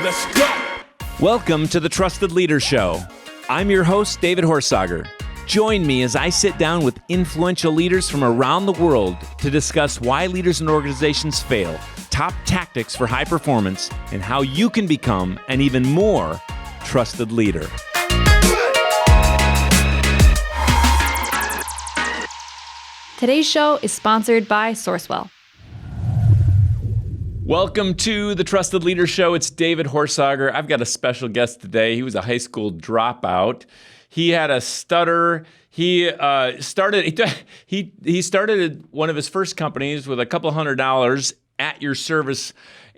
Let's go. Welcome to the Trusted Leader Show. I'm your host, David Horsager. Join me as I sit down with influential leaders from around the world to discuss why leaders and organizations fail, top tactics for high performance, and how you can become an even more trusted leader. Today's show is sponsored by Sourcewell. Welcome to the Trusted Leader Show. It's David Horsager. I've got a special guest today. He was a high school dropout. He had a stutter. He started one of his first companies with a couple $100 at Your Service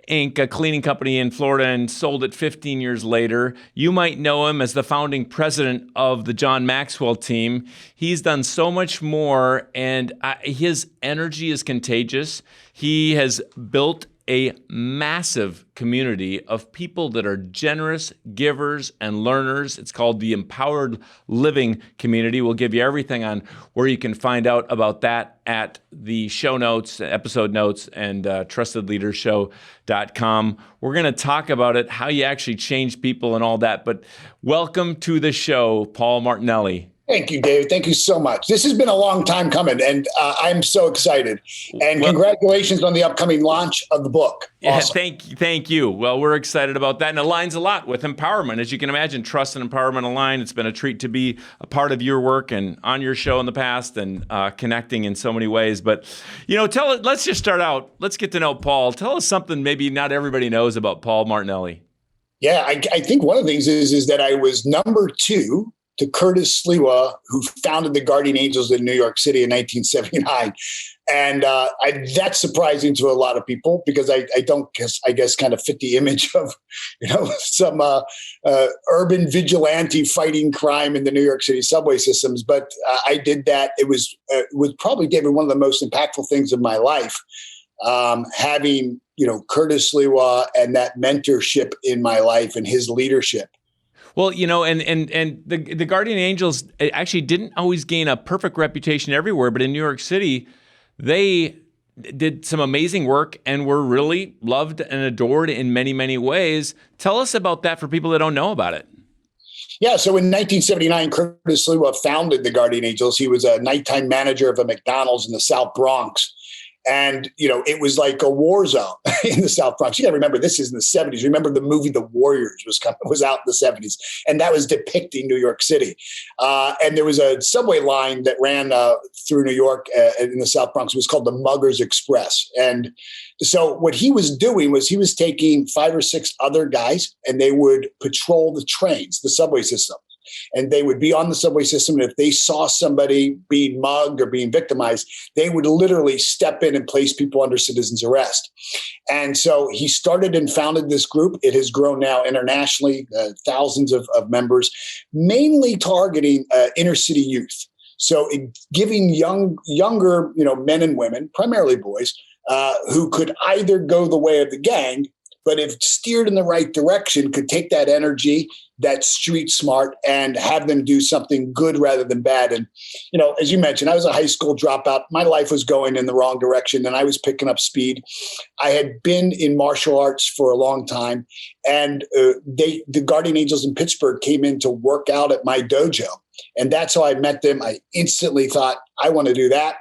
Inc., a cleaning company in Florida, and sold it 15 years later. You might know him as the founding president of the John Maxwell Team. He's done so much more, and his energy is contagious. He has built a massive community of people that are generous, givers, and learners. It's called the Empowered Living Community. We'll give you everything on where you can find out about that at the show notes, episode notes, and trustedleadershow.com. We're going to talk about it, how you actually change people and all that. But welcome to the show, Paul Martinelli. Thank you, David. Thank you so much. This has been a long time coming, and I'm so excited. And congratulations on the upcoming launch of the book. Awesome. Yeah, thank you. Well, we're excited about that, and it aligns a lot with empowerment. As you can imagine, trust and empowerment align. It's been a treat to be a part of your work and on your show in the past, and connecting in so many ways. But, let's just start out. Let's get to know Paul. Tell us something maybe not everybody knows about Paul Martinelli. Yeah, I think one of the things is that I was number 2 to Curtis Sliwa, who founded the Guardian Angels in New York City in 1979. And that's surprising to a lot of people because I guess kind of fit the image of, some urban vigilante fighting crime in the New York City subway systems. But I did that. It was probably, David, one of the most impactful things of my life, having, Curtis Sliwa and that mentorship in my life and his leadership. Well, and the Guardian Angels actually didn't always gain a perfect reputation everywhere, but in New York City, they did some amazing work and were really loved and adored in many, many ways. Tell us about that for people that don't know about it. Yeah, so in 1979, Curtis Sliwa founded the Guardian Angels. He was a nighttime manager of a McDonald's in the South Bronx. And, it was like a war zone in the South Bronx. You got to remember, this is in the 70s. Remember the movie The Warriors was out in the 70s. And that was depicting New York City. And there was a subway line that ran through New York in the South Bronx. It was called the Muggers Express. And so what he was doing was he was taking 5 or 6 other guys, and they would patrol the trains, the subway system. And they would be on the subway system. And if they saw somebody being mugged or being victimized, they would literally step in and place people under citizen's arrest. And so he started and founded this group. It has grown now internationally, thousands of members, mainly targeting inner city youth. So giving younger, men and women, primarily boys, who could either go the way of the gang, but if steered in the right direction, could take that energy, that street smart, and have them do something good rather than bad. And, as you mentioned, I was a high school dropout. My life was going in the wrong direction, and I was picking up speed. I had been in martial arts for a long time, and the Guardian Angels in Pittsburgh came in to work out at my dojo. And that's how I met them. I instantly thought, I want to do that.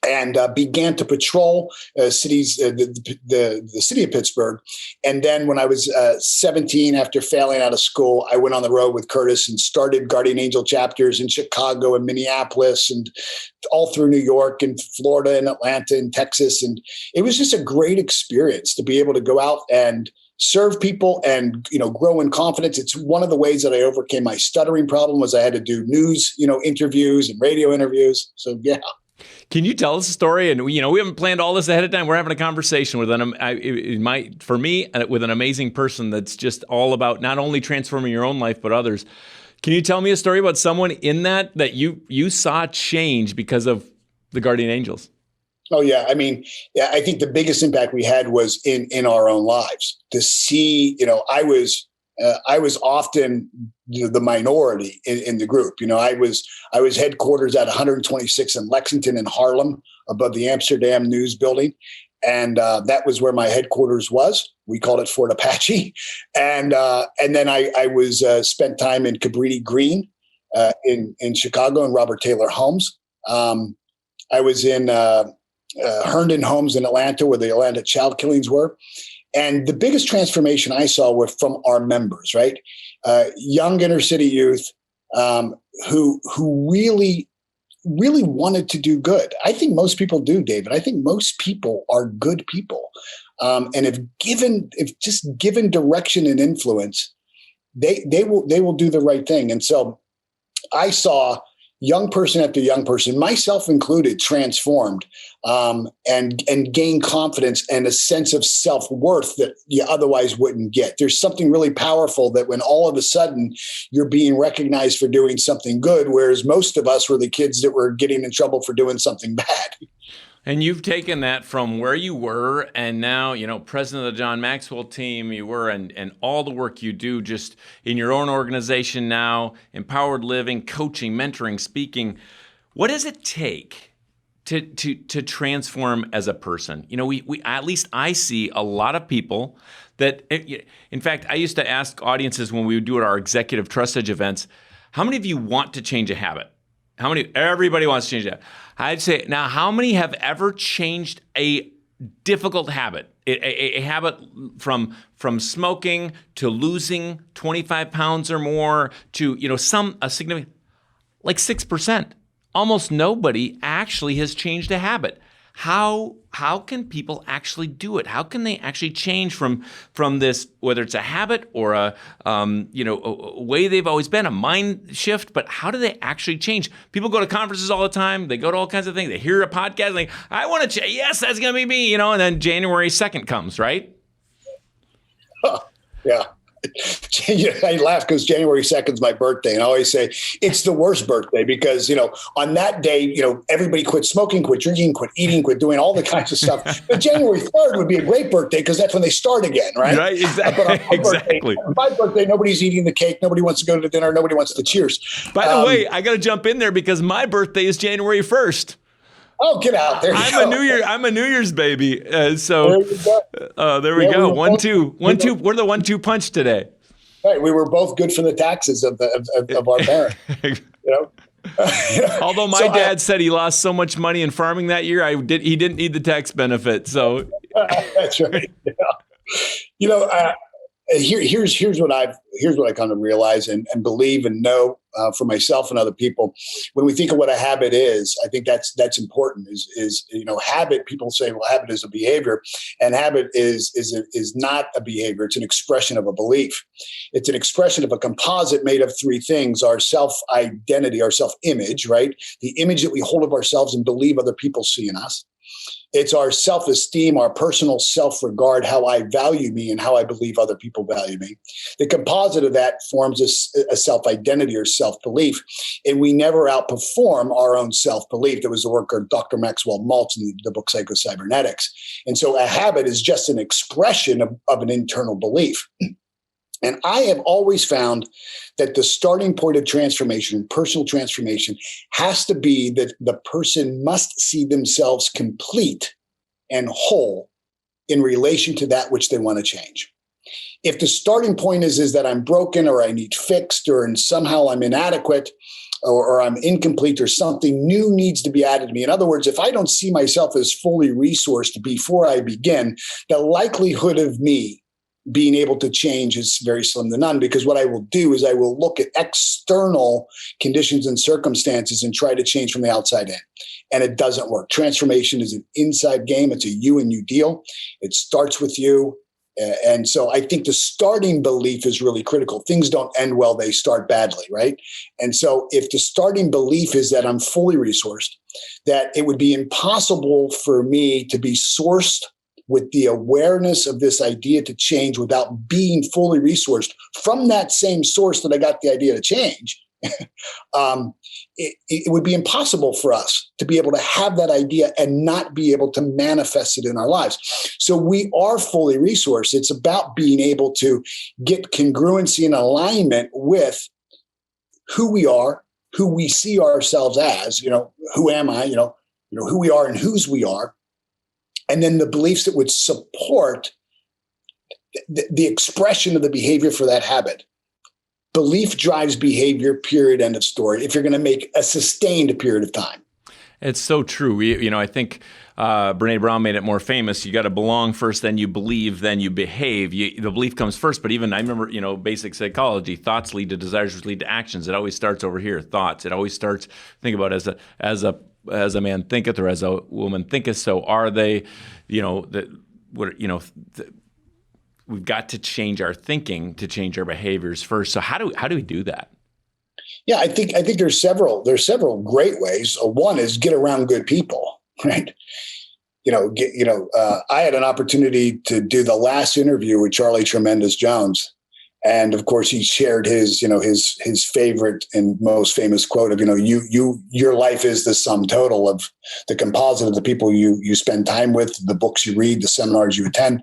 And began to patrol cities, the city of Pittsburgh. And then when I was 17, after failing out of school, I went on the road with Curtis and started Guardian Angel chapters in Chicago and Minneapolis and all through New York and Florida and Atlanta and Texas. And it was just a great experience to be able to go out and serve people and, grow in confidence. It's one of the ways that I overcame my stuttering problem was I had to do news, interviews and radio interviews. So, yeah. Can you tell us a story? And we haven't planned all this ahead of time. We're having a conversation with with an amazing person that's just all about not only transforming your own life but others. Can you tell me a story about someone in that you saw change because of the Guardian Angels? Oh yeah, I mean, I think the biggest impact we had was in our own lives to see. I was often the minority in the group. I was headquarters at 126 in Lexington in Harlem above the Amsterdam News Building. And that was where my headquarters was. We called it Fort Apache. And then I was spent time in Cabrini Green in Chicago and Robert Taylor Homes. I was in Herndon Homes in Atlanta, where the Atlanta child killings were. And the biggest transformation I saw were from our members, right? Young inner city youth who really wanted to do good. I think most people do, David. I think most people are good people. And if just given direction and influence, they will do the right thing. And so I saw young person after young person, myself included, transformed and gain confidence and a sense of self-worth that you otherwise wouldn't get. There's something really powerful that when all of a sudden you're being recognized for doing something good, whereas most of us were the kids that were getting in trouble for doing something bad. And you've taken that from where you were and now, president of the John Maxwell Team, you were, and all the work you do just in your own organization now, empowered living, coaching, mentoring, speaking. What does it take to transform as a person? We at least I see a lot of people that, in fact, I used to ask audiences when we would do our executive trust edge events, how many of you want to change a habit? Everybody wants to change that. I'd say, now, how many have ever changed a difficult habit, a habit from smoking to losing 25 pounds or more to, a significant, like 6%. Almost nobody actually has changed a habit. How can people actually do it? How can they actually change from this, whether it's a habit or a way they've always been, a mind shift, but how do they actually change? People go to conferences all the time. They go to all kinds of things. They hear a podcast like, I want to change. Yes, that's going to be me, and then January 2nd comes, right? Yeah. I laugh because January 2nd is my birthday. And I always say it's the worst birthday because, on that day, everybody quit smoking, quit drinking, quit eating, quit doing all the kinds of stuff. But January 3rd would be a great birthday because that's when they start again, right? Right, exactly. But on my birthday, nobody's eating the cake. Nobody wants to go to dinner. Nobody wants to cheers. By the way, I got to jump in there because my birthday is January 1st. Oh, get out there! I'm a New Year's baby. So there we go. 1-2. We're the 1-2 punch today. Right. We were both good for the taxes of our parent. Although my dad said he lost so much money in farming that year, he didn't need the tax benefit. So that's right. Yeah. Here's what I kind of realize and believe and know for myself and other people. When we think of what a habit is, I think that's important. Is habit? People say, well, habit is a behavior, and habit is not a behavior. It's an expression of a belief. It's an expression of a composite made of three things: our self-identity, our self-image, right? The image that we hold of ourselves and believe other people see in us. It's our self-esteem, our personal self-regard, how I value me and how I believe other people value me. The composite of that forms a self-identity or self-belief, and we never outperform our own self-belief. That was the work of Dr. Maxwell Maltz in the book Psycho-Cybernetics. And so a habit is just an expression of an internal belief. And I have always found that the starting point of transformation, personal transformation, has to be that the person must see themselves complete and whole in relation to that which they want to change. If the starting point is that I'm broken or I need fixed or somehow I'm inadequate or I'm incomplete or something new needs to be added to me. In other words, if I don't see myself as fully resourced before I begin, the likelihood of me being able to change is very slim to none, because what I will do is I will look at external conditions and circumstances and try to change from the outside in. And it doesn't work. Transformation is an inside game. It's a you and you deal. It starts with you. And so I think the starting belief is really critical. Things don't end well, they start badly, right? And so if the starting belief is that I'm fully resourced, that it would be impossible for me to be sourced with the awareness of this idea to change without being fully resourced from that same source that I got the idea to change, it would be impossible for us to be able to have that idea and not be able to manifest it in our lives. So we are fully resourced. It's about being able to get congruency and alignment with who we are, who we see ourselves as, who am I, who we are and whose we are. and then the beliefs that would support the expression of the behavior for that habit. Belief drives behavior, period, end of story, if you're going to make a sustained period of time. It's so true. I think Brene Brown made it more famous. You got to belong first, then you believe, then you behave. The belief comes first. But even I remember, basic psychology, thoughts lead to desires, which lead to actions. It always starts over here, thoughts. It always starts, think about as a man thinketh or as a woman thinketh, so are they. We've got to change our thinking to change our behaviors first. So how do we do that? Yeah, I think there's several great ways. One is get around good people, right? I had an opportunity to do the last interview with Charlie Tremendous Jones, and of course he shared his favorite and most famous quote of your life is the sum total of the composite of the people you spend time with, the books you read, the seminars you attend,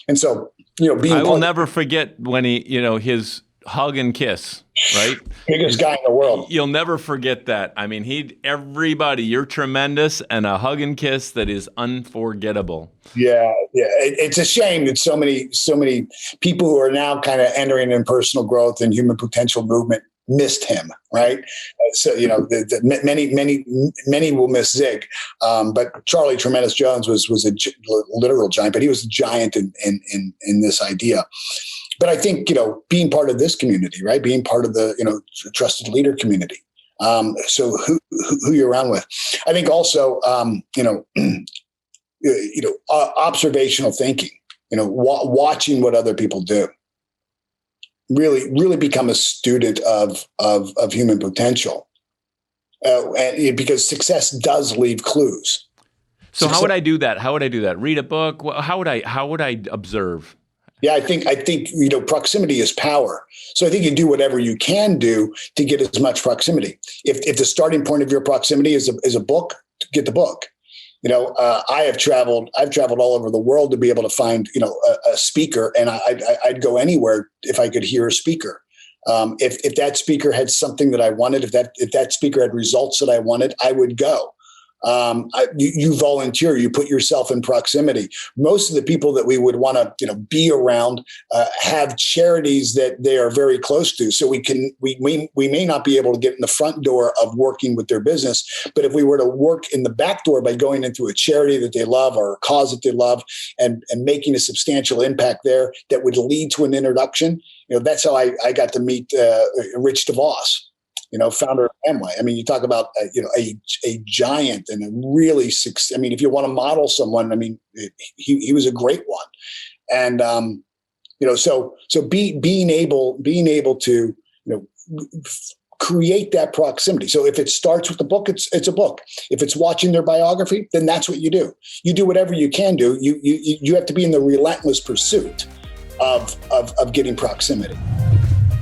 and so I will never forget when his hug and kiss, right? Biggest guy in the world. You'll never forget that. I mean, everybody, you're tremendous, and a hug and kiss that is unforgettable. Yeah. It's a shame that so many people who are now kind of entering in personal growth and human potential movement missed him, right? So many will miss Zig, but Charlie Tremendous Jones was a literal giant, but he was a giant in this idea. But I think, being part of this community, right? Being part of the, trusted leader community. So who you're around with. I think also, observational thinking, watching what other people do. Really become a student of human potential. And because success does leave clues. So how would I do that? Read a book? How would I observe? Yeah, I think proximity is power. So I think you do whatever you can do to get as much proximity. If the starting point of your proximity is a book, get the book. I've traveled all over the world to be able to find a speaker, and I'd go anywhere if I could hear a speaker. If that speaker had something that I wanted, if that speaker had results that I wanted, I would go. You volunteer, you put yourself in proximity. Most of the people that we would want to, be around, have charities that they are very close to. So we may not be able to get in the front door of working with their business, but if we were to work in the back door by going into a charity that they love or a cause that they love and making a substantial impact there, that would lead to an introduction. That's how I got to meet Rich DeVos. Founder of Amway. I mean, you talk about, a giant and a really if you want to model someone, he was a great one. And, so being able to, create that proximity. So if it starts with the book, it's a book. If it's watching their biography, then that's what you do. You do whatever you can do. You have to be in the relentless pursuit of getting proximity.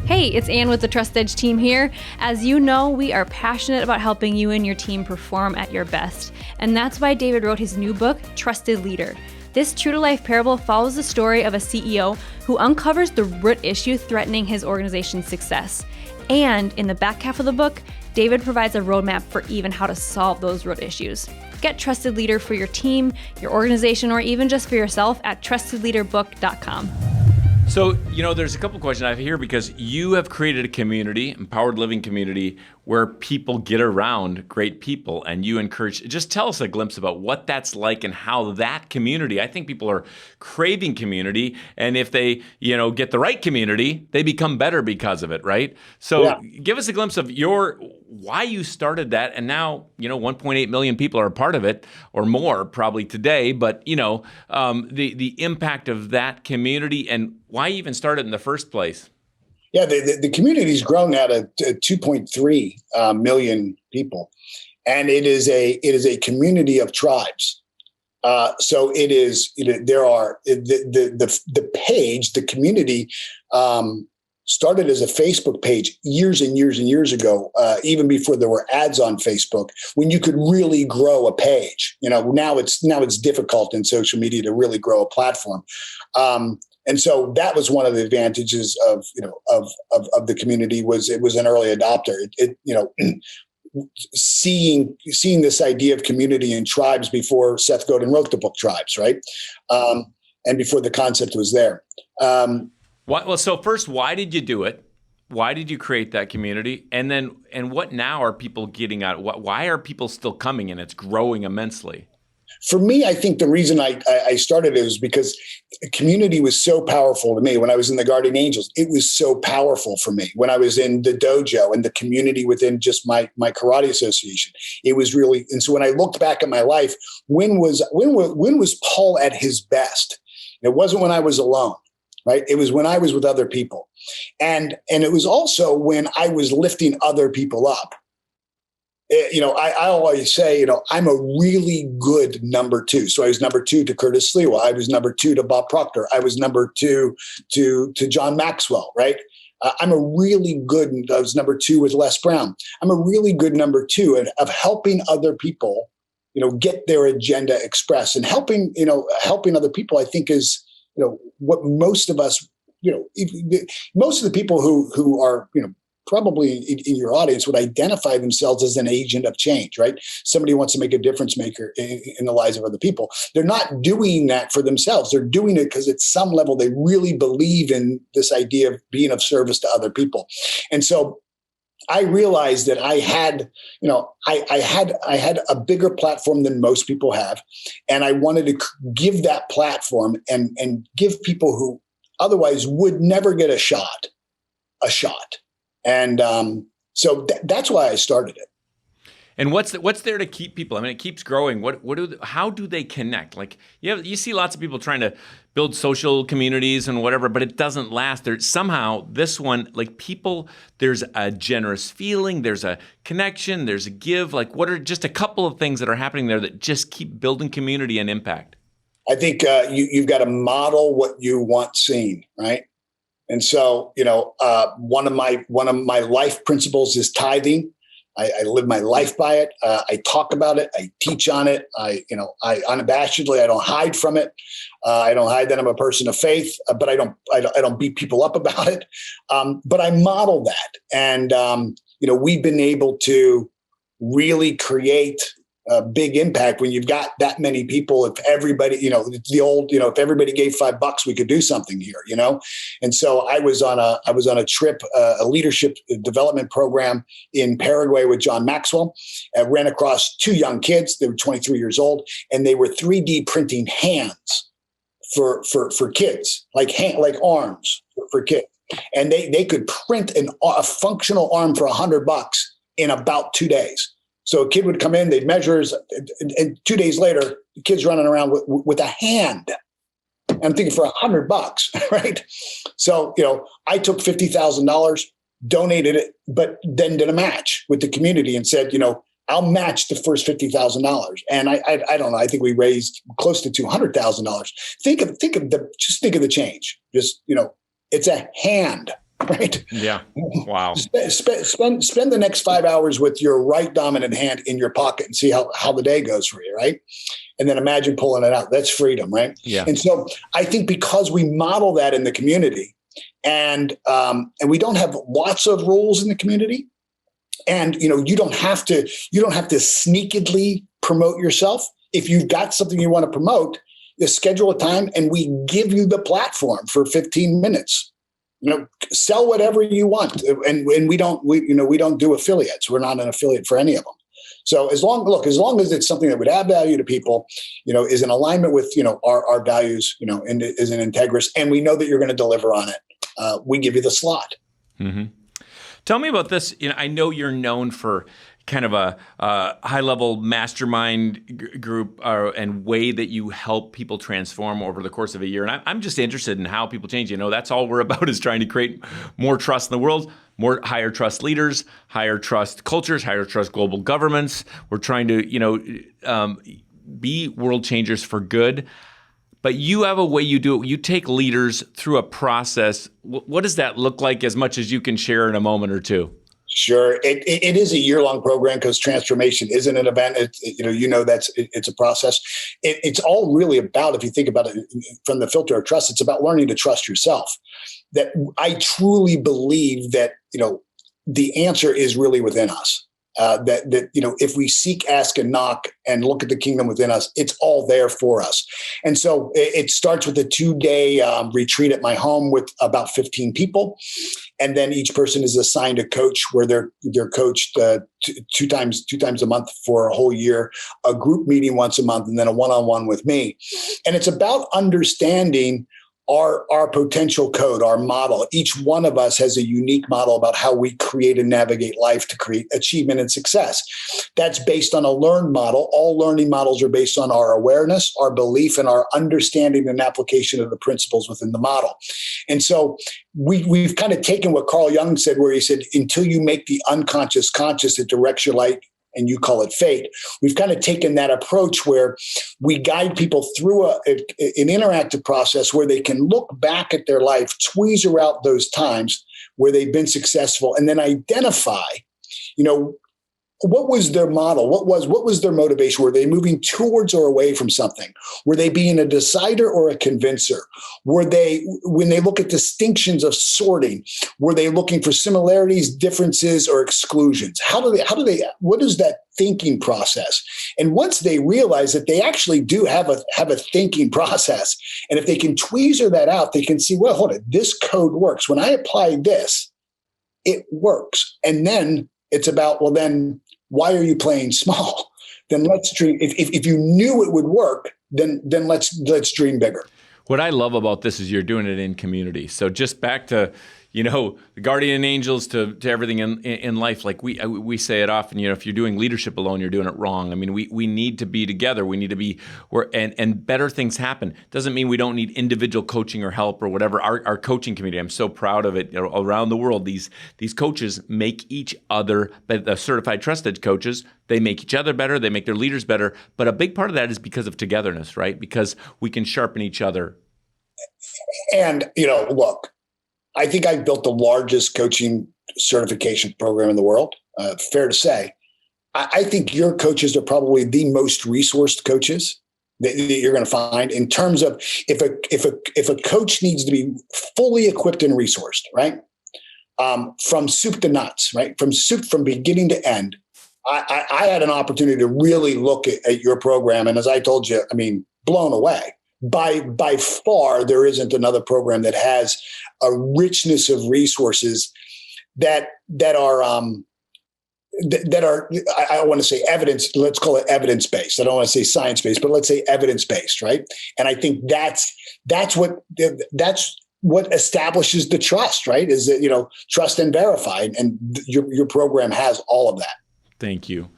Hey, it's Ann with the Trust Edge team here. As you know, we are passionate about helping you and your team perform at your best. And that's why David wrote his new book, Trusted Leader. This true-to-life parable follows the story of a CEO who uncovers the root issue threatening his organization's success. And in the back half of the book, David provides a roadmap for even how to solve those root issues. Get Trusted Leader for your team, your organization, or even just for yourself at trustedleaderbook.com. So, there's a couple questions I have here because you have created a community, empowered living community, where people get around great people and you encourage. Just tell us a glimpse about what that's like and how that community, I think people are craving community. And if they, get the right community, they become better because of it, right? So Give us a glimpse of why you started that. And now, 1.8 million people are a part of it or more probably today. But, the impact of that community and why you even started in the first place. Yeah, the community's grown now to 2.3 million people, and it is a community of tribes. So it is. There are the page, the community started as a Facebook page years and years and years ago, even before there were ads on Facebook, when you could really grow a page. Now it's difficult in social media to really grow a platform. And so that was one of the advantages of the community was it was an early adopter. seeing this idea of community and tribes before Seth Godin wrote the book Tribes, right? And before the concept was there. So first, why did you do it? Why did you create that community? And what now are people getting out? Why are people still coming and it's growing immensely? For me, I think the reason I started it was because community was so powerful to me. When I was in the Guardian Angels, it was so powerful for me. When I was in the dojo and the community within just my karate association, it was really. And so when I looked back at my life, when was Paul at his best? It wasn't when I was alone, right? It was when I was with other people, and it was also when I was lifting other people up. I always say, I'm a really good number two. So I was number two to Curtis Sliwa. I was number two to Bob Proctor. I was number two to John Maxwell, right? I was number two with Les Brown. I'm a really good number two of helping other people, get their agenda expressed, and helping other people, I think is, what most of us, most of the people who are, probably in your audience would identify themselves as an agent of change, right? Somebody who wants to make a difference maker in the lives of other people. They're not doing that for themselves. They're doing it because at some level they really believe in this idea of being of service to other people. And so I realized that I had a bigger platform than most people have. And I wanted to give that platform and give people who otherwise would never get a shot. And so that's why I started it. And what's there to keep people? I mean, it keeps growing. How do they connect? Like you see lots of people trying to build social communities and whatever, but it doesn't last. There's somehow this one, like people, there's a generous feeling, there's a connection, there's a give. Like what are just a couple of things that are happening there that just keep building community and impact? I think you've got to model what you want seen, right? And so, one of my life principles is tithing. I live my life by it. I talk about it. I teach on it. I unabashedly, I don't hide from it. I don't hide that I'm a person of faith, but I don't beat people up about it. But I model that. And, we've been able to really create a big impact when you've got that many people. If everybody, if everybody gave $5, we could do something here, And so I was on a trip, a leadership development program in Paraguay with John Maxwell. I ran across two young kids. They were 23 years old, and they were 3D printing hands for kids, like arms for kids. And they could print a functional arm for $100 in about 2 days. So a kid would come in, they'd measure, and 2 days later, the kid's running around with a hand. And I'm thinking for $100, right? So, I took $50,000, donated it, but then did a match with the community and said, I'll match the first $50,000. And I don't know, I think we raised close to $200,000. Think of the change. Just, it's a hand. Right. Yeah. Wow. Spend the next 5 hours with your right dominant hand in your pocket and see how the day goes for you. Right. And then imagine pulling it out. That's freedom. Right. Yeah. And so I think because we model that in the community and we don't have lots of rules in the community, and, you don't have to sneakily promote yourself. If you've got something you want to promote, you schedule a time and we give you the platform for 15 minutes. Sell whatever you want, and we don't do affiliates. We're not an affiliate for any of them. So as long as it's something that would add value to people, is in alignment with our values, and is an integrous, and we know that you're going to deliver on it, we give you the slot. Mm-hmm. Tell me about this. I know you're known for kind of a high-level mastermind group and way that you help people transform over the course of a year. And I'm just interested in how people change. That's all we're about is trying to create more trust in the world, more higher trust leaders, higher trust cultures, higher trust global governments. We're trying to, be world changers for good. But you have a way you do it. You take leaders through a process. What does that look like, as much as you can share in a moment or two? Sure. It is a year-long program because transformation isn't an event. It's a process. It's all really about, if you think about it from the filter of trust, it's about learning to trust yourself. That I truly believe that, the answer is really within us. that if we seek, ask, and knock and look at the kingdom within us, it's all there for us. And so it starts with a 2-day retreat at my home with about 15 people. And then each person is assigned a coach where they're coached two times a month for a whole year, a group meeting once a month, and then a one-on-one with me. And it's about understanding our potential code, our model. Each one of us has a unique model about how we create and navigate life to create achievement and success. That's based on a learned model. All learning models are based on our awareness, our belief, and our understanding and application of the principles within the model. And so we've kind of taken what Carl Jung said, where he said, until you make the unconscious conscious, it directs your light, and you call it fate. We've kind of taken that approach where we guide people through an interactive process where they can look back at their life, tweezer out those times where they've been successful, and then identify, what was their model? What was their motivation? Were they moving towards or away from something? Were they being a decider or a convincer? When they look at distinctions of sorting, were they looking for similarities, differences, or exclusions? What is that thinking process? And once they realize that they actually do have a thinking process, and if they can tweezer that out, they can see, well, hold on, this code works. When I apply this, it works. And then it's about, well, then why are you playing small? Then let's dream. If you knew it would work, then let's dream bigger. What I love about this is you're doing it in community. So just back to, the guardian angels to everything in life. Like we say it often, if you're doing leadership alone, you're doing it wrong. I mean, we need to be together. We need to be and better things happen. Doesn't mean we don't need individual coaching or help or whatever. Our coaching community, I'm so proud of it. Around the world, these coaches make each other, the certified trust edge coaches, they make each other better. They make their leaders better. But a big part of that is because of togetherness, right? Because we can sharpen each other. And, look, I think I've built the largest coaching certification program in the world. Fair to say. I think your coaches are probably the most resourced coaches that you're going to find in terms of if a coach needs to be fully equipped and resourced, right? From soup to nuts, right? From beginning to end. I had an opportunity to really look at your program. And as I told you, blown away. By far, there isn't another program that has a richness of resources that are I want to say evidence. Let's call it evidence based. I don't want to say science based, but let's say evidence based, right? And I think that's what establishes the trust, right? Is that trust and verify, and your program has all of that. Thank you.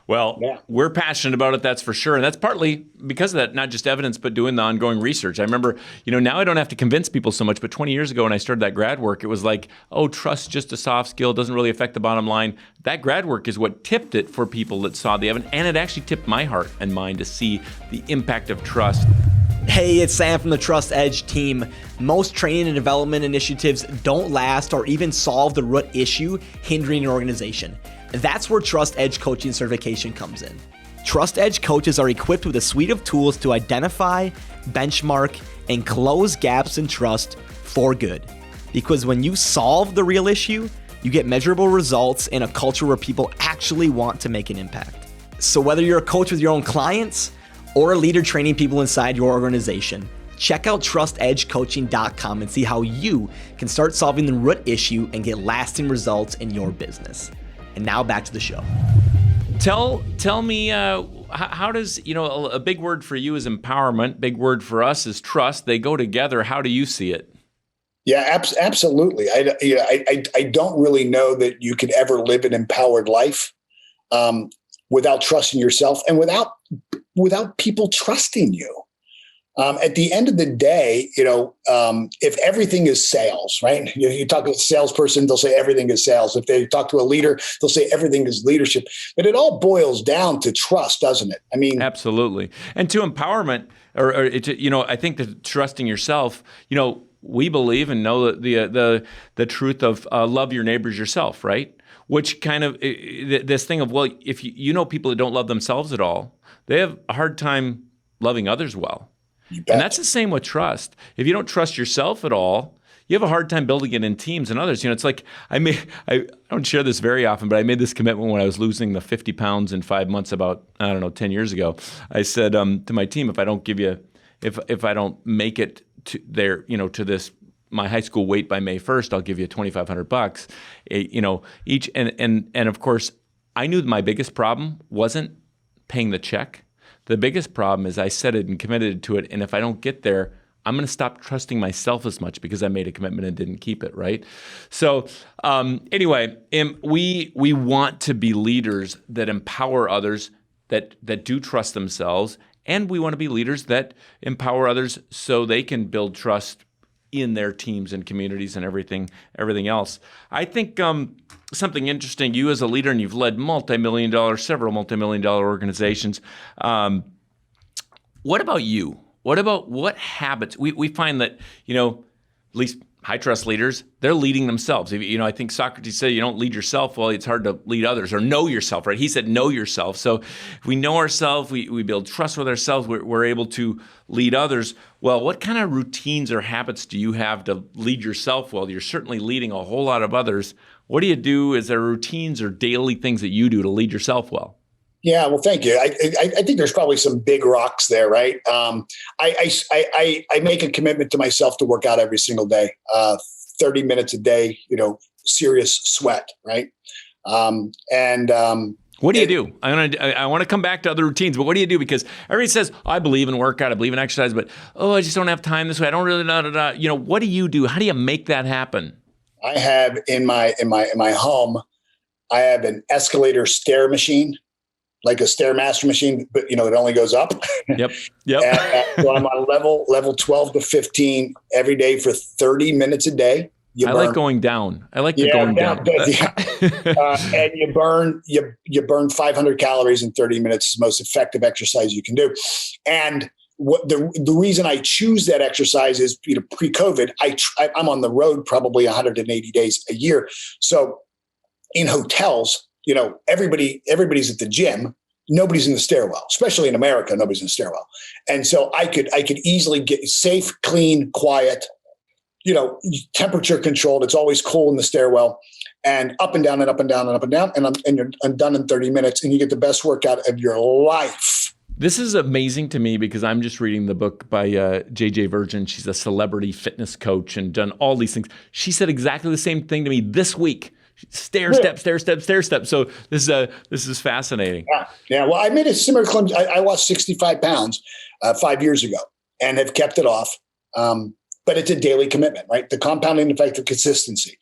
Well, We're passionate about it, that's for sure. And that's partly because of that, not just evidence, but doing the ongoing research. I remember, now I don't have to convince people so much, but 20 years ago when I started that grad work, it was like, trust's just a soft skill, doesn't really affect the bottom line. That grad work is what tipped it for people that saw the evidence, and it actually tipped my heart and mind to see the impact of trust. Hey, it's Sam from the Trust Edge team. Most training and development initiatives don't last or even solve the root issue hindering your organization. That's where Trust Edge coaching certification comes in. Trust Edge coaches are equipped with a suite of tools to identify, benchmark, and close gaps in trust for good. Because when you solve the real issue, you get measurable results in a culture where people actually want to make an impact. So whether you're a coach with your own clients or a leader training people inside your organization, check out trustedgecoaching.com and see how you can start solving the root issue and get lasting results in your business. And now back to the show. Tell me, how does, a big word for you is empowerment, big word for us is trust. They go together. How do you see it? Yeah, absolutely. I don't really know that you could ever live an empowered life without trusting yourself and without people trusting you. At the end of the day, if everything is sales, right? You talk to a salesperson, they'll say everything is sales. If they talk to a leader, they'll say everything is leadership. But it all boils down to trust, doesn't it? Absolutely. And to empowerment, I think that trusting yourself, we believe and know the truth of love your neighbors yourself, right? Which kind of this thing of, well, if people that don't love themselves at all, they have a hard time loving others well. And that's the same with trust. If you don't trust yourself at all, you have a hard time building it in teams and others. It's like I don't share this very often, but I made this commitment when I was losing the 50 pounds in 5 months about, 10 years ago. I said to my team, if I don't make it to there, to this, my high school weight by May 1st, I'll give you $2,500, each. And of course, I knew my biggest problem wasn't paying the check. The biggest problem is I said it and committed to it. And if I don't get there, I'm going to stop trusting myself as much because I made a commitment and didn't keep it, right? So anyway, we want to be leaders that empower others, that do trust themselves, and we want to be leaders that empower others so they can build trust in their teams and communities and everything else. I think something interesting, you as a leader, and you've led several multi-million-dollar organizations. What about you? What habits? We find that, at least high trust leaders, they're leading themselves. I think Socrates said you don't lead yourself. Well, it's hard to lead others or know yourself, right? He said know yourself. So if we know ourselves, we build trust with ourselves, we're able to lead others. Well, what kind of routines or habits do you have to lead yourself well? You're certainly leading a whole lot of others. What do you do? Is there routines or daily things that you do to lead yourself well? Yeah, well, thank you. I think there's probably some big rocks there, right? I make a commitment to myself to work out every single day, 30 minutes a day, serious sweat, right? What do you do? I want to come back to other routines, but what do you do? Because everybody says, I believe in workout, I believe in exercise, but I just don't have time this way. I don't really know. What do you do? How do you make that happen? I have in my home, I have an escalator stair machine, like a Stairmaster machine, but it only goes up. Yep. So I'm on level 12 to 15 every day for 30 minutes a day. I like going down. I like going down. And you burn 500 calories in 30 minutes. Is the most effective exercise you can do. And what the reason I choose that exercise is, pre-COVID, I'm on the road probably 180 days a year. So in hotels, everybody's at the gym. Nobody's in the stairwell, especially in America. Nobody's in the stairwell. And so I could easily get safe, clean, quiet, temperature controlled. It's always cool in the stairwell, and up and down and up and down and up and down. And I'm done in 30 minutes, and you get the best workout of your life. This is amazing to me because I'm just reading the book by JJ Virgin. She's a celebrity fitness coach and done all these things. She said exactly the same thing to me this week. Stair step. So this is fascinating. Yeah. Well, I made a similar claim. I lost 65 pounds 5 years ago and have kept it off. But it's a daily commitment, right? The compounding effect of consistency.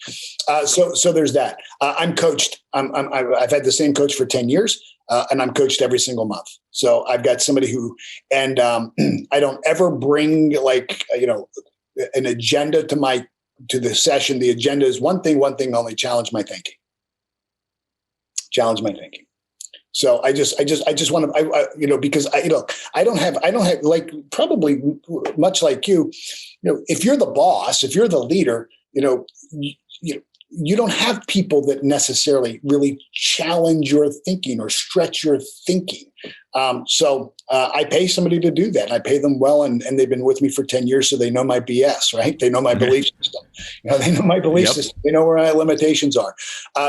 So there's that. I'm coached. I've had the same coach for 10 years, and I'm coached every single month. So I've got somebody who, and I don't ever bring an agenda to the session. The agenda is one thing only: challenge my thinking. So I just want to, because I don't have like, probably much like you, if you're the boss, if you're the leader, you don't have people that necessarily really challenge your thinking or stretch your thinking. So I pay somebody to do that. And I pay them well, and they've been with me for 10 years, so they know my BS, right? They know my belief system. They know my belief system. They know where my limitations are.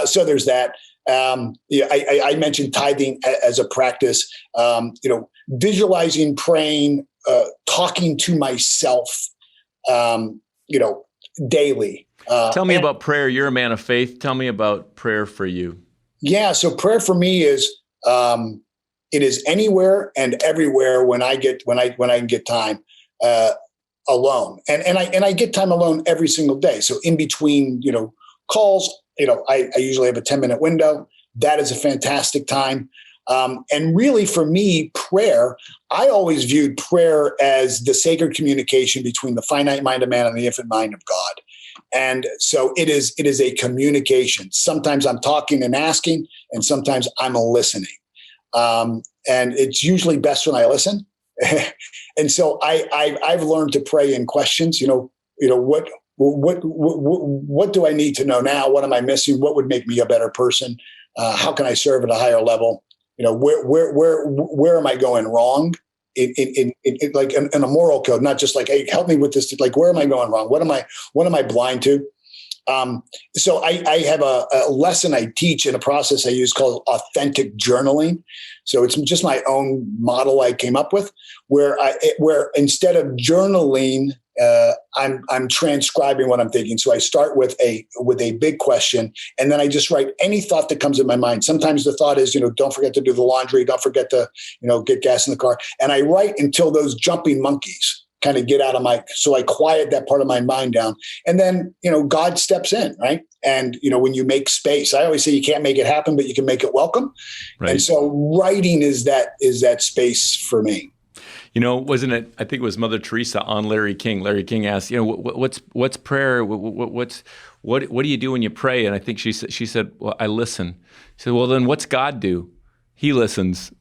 So there's that. I mentioned tithing as a practice. Visualizing, praying, talking to myself, daily. Tell me about prayer. You're a man of faith. Tell me about prayer for you. Yeah. So prayer for me is, it is anywhere and everywhere when I can get time, alone. And I get time alone every single day. So in between, calls, I usually have a 10-minute window. That is a fantastic time. And really for me, prayer, I always viewed prayer as the sacred communication between the finite mind of man and the infinite mind of God. And so it is a communication. Sometimes I'm talking and asking, and sometimes I'm listening. And it's usually best when I listen. And so I've learned to pray in questions, what do I need to know now? What am I missing? What would make me a better person? How can I serve at a higher level? Where am I going wrong? like in a moral code, not just like, hey, help me with this. Like, where am I going wrong? What am I blind to? So I have a lesson I teach in a process I use called authentic journaling. So it's just my own model I came up with, where instead of journaling, I'm transcribing what I'm thinking. So I start with a big question, and then I just write any thought that comes in my mind. Sometimes the thought is, don't forget to do the laundry, don't forget to, get gas in the car. And I write until those jumping monkeys kind of get out of so I quiet that part of my mind down. And then, God steps in, right? And, when you make space, I always say you can't make it happen, but you can make it welcome. Right. And so writing is that space for me. Wasn't it, I think it was Mother Teresa on Larry King. Larry King asked, what's prayer? What do you do when you pray? And I think she said, well, I listen. She said, well, then what's God do? He listens.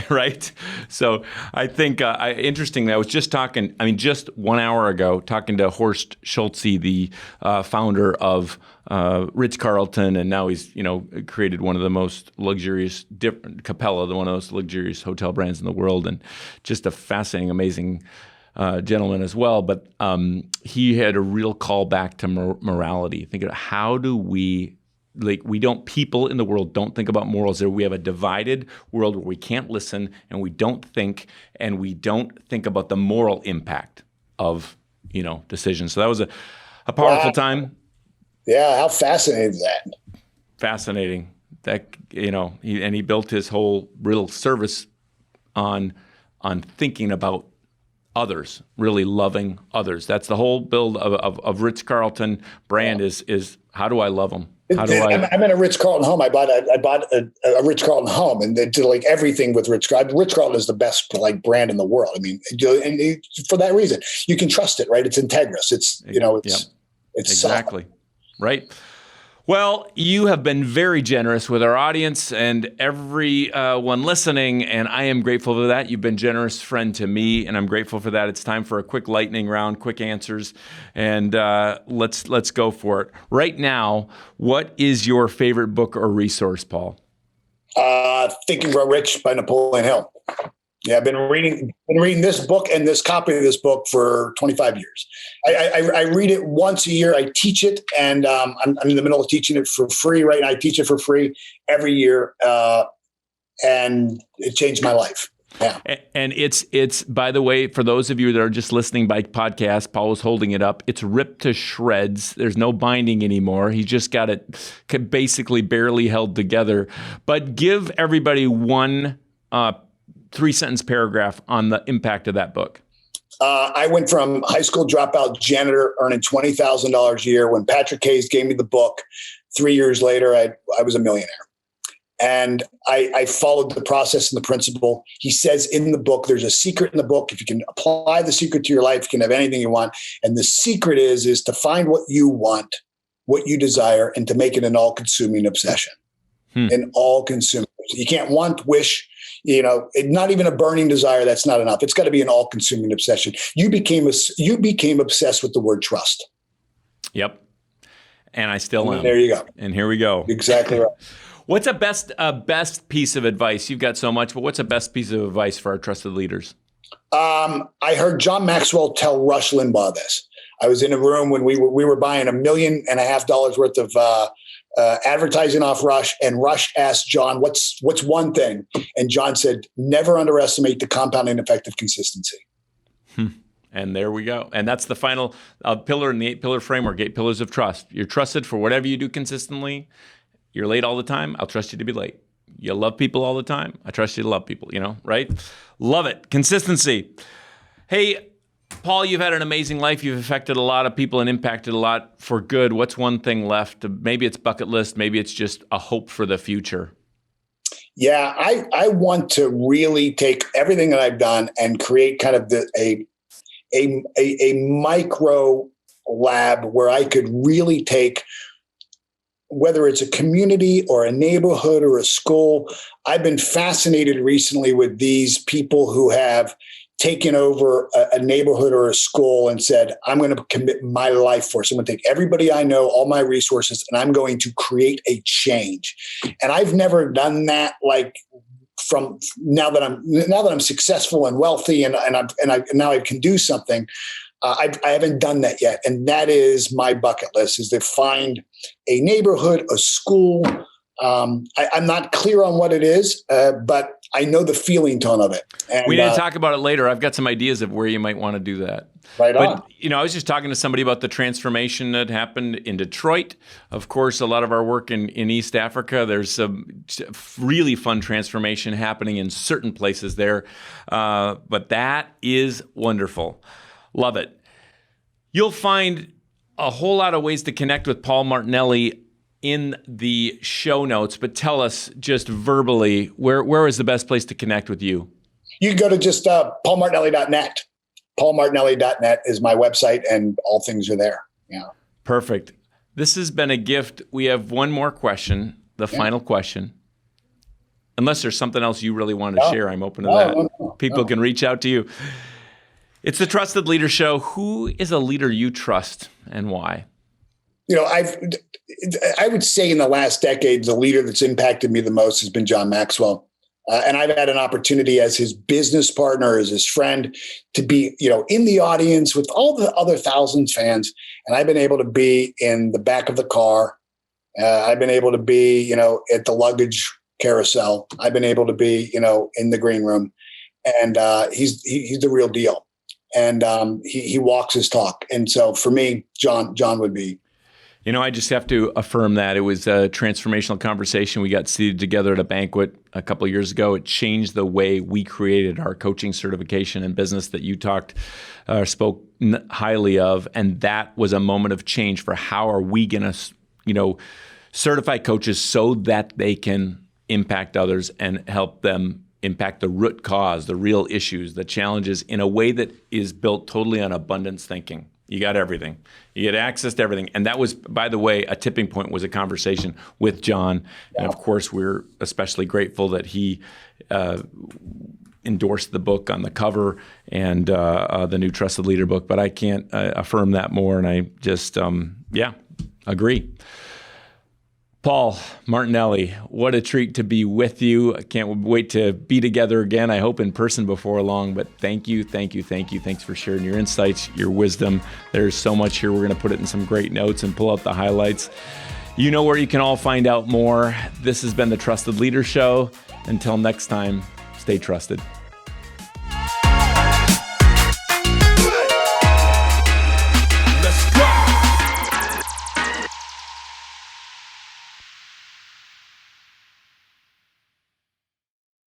Right? So I think interestingly, I was just talking, just 1 hour ago, talking to Horst Schulze, the founder of Ritz-Carlton, and now he's, created one of the most luxurious, Capella, one of those luxurious hotel brands in the world, and just a fascinating, amazing gentleman as well. But he had a real call back to morality. Think of how do we, people in the world don't think about morals. We have a divided world where we can't listen and we don't think about the moral impact of, decisions. So that was a powerful time. Yeah. How fascinating is that? Fascinating. That, he built his whole real service on thinking about others, really loving others. That's the whole build of Ritz-Carlton brand is how do I love them? I'm in a Ritz-Carlton home. I bought a Ritz-Carlton home, and they did like everything with Ritz-Carlton. Ritz-Carlton is the best brand in the world. And for that reason, you can trust it, right? It's integrous. It's it's exactly solid. Right. Well, you have been very generous with our audience and everyone listening, and I am grateful for that. You've been a generous friend to me, and I'm grateful for that. It's time for a quick lightning round, quick answers, and let's go for it. Right now, what is your favorite book or resource, Paul? Think and Grow Rich by Napoleon Hill. Yeah, I've been reading this book and this copy of this book for 25 years. I read it once a year. I teach it, and I'm in the middle of teaching it for free right now. I teach it for free every year, and it changed my life. Yeah. And it's by the way, for those of you that are just listening by podcast, Paul was holding it up. It's ripped to shreds. There's no binding anymore. He just got it basically barely held together. But give everybody one 3-sentence paragraph on the impact of that book. I went from high school dropout janitor earning $20,000 a year. When Patrick Hayes gave me the book, 3 years later, I was a millionaire. And I followed the process and the principle. He says in the book, there's a secret in the book. If you can apply the secret to your life, you can have anything you want. And the secret is to find what you want, what you desire, and to make it an all-consuming obsession. An all-consuming. You can't want, wish, not even a burning desire. That's not enough. It's got to be an all-consuming obsession. You became obsessed with the word trust. Yep. And I still am. There you go. And here we go. Exactly right. What's a best piece of advice? You've got so much, but what's a best piece of advice for our trusted leaders? I heard John Maxwell tell Rush Limbaugh this. I was in a room when we were buying $1.5 million worth of advertising off Rush, and Rush asked John, what's one thing? And John said, never underestimate the compounding effect of consistency. And there we go. And that's the final pillar in the 8-pillar framework, 8 pillars of trust. You're trusted for whatever you do consistently. You're late all the time. I'll trust you to be late. You love people all the time. I trust you to love people, right? Love it. Consistency. Hey, Paul, you've had an amazing life. You've affected a lot of people and impacted a lot for good. What's one thing left? Maybe it's bucket list. Maybe it's just a hope for the future. Yeah, I want to really take everything that I've done and create kind of a micro lab where I could really take, whether it's a community or a neighborhood or a school. I've been fascinated recently with these people who have taken over a neighborhood or a school and said, I'm going to commit my life for it. So I'm going to take everybody I know, all my resources, and I'm going to create a change. And I've never done that from now that I'm successful and wealthy and now I can do something. I haven't done that yet. And that is my bucket list, is to find a neighborhood, a school. I'm not clear on what it is, but I know the feeling tone of it. And, we need to talk about it later. I've got some ideas of where you might want to do that. Right on. But, I was just talking to somebody about the transformation that happened in Detroit. Of course, a lot of our work in East Africa, there's some really fun transformation happening in certain places there. But that is wonderful. Love it. You'll find a whole lot of ways to connect with Paul Martinelli in the show notes, but tell us just verbally, where is the best place to connect with you? You can go to just paulmartinelli.net. paulmartinelli.net is my website, and all things are there. Yeah. Perfect. This has been a gift. We have one more question, the final question. Unless there's something else you really want to share, I'm open to that. People can reach out to you. It's the Trusted Leader Show. Who is a leader you trust and why? I would say in the last decade, the leader that's impacted me the most has been John Maxwell. And I've had an opportunity as his business partner, as his friend, to be, in the audience with all the other thousands of fans. And I've been able to be in the back of the car. I've been able to be, at the luggage carousel. I've been able to be, in the green room. And he's the real deal. And he walks his talk. And so for me, John would be. I just have to affirm that. It was a transformational conversation. We got seated together at a banquet a couple of years ago. It changed the way we created our coaching certification and business that you spoke highly of. And that was a moment of change for how are we going to, certify coaches so that they can impact others and help them impact the root cause, the real issues, the challenges in a way that is built totally on abundance thinking. You got everything. You get access to everything. And that was, by the way, a tipping point was a conversation with John. And of course, we're especially grateful that he endorsed the book on the cover and the new Trusted Leader book. But I can't affirm that more. And I just, agree. Paul Martinelli, what a treat to be with you. I can't wait to be together again, I hope in person before long. But thank you. Thanks for sharing your insights, your wisdom. There's so much here. We're going to put it in some great notes and pull out the highlights. You know where you can all find out more. This has been the Trusted Leader Show. Until next time, stay trusted.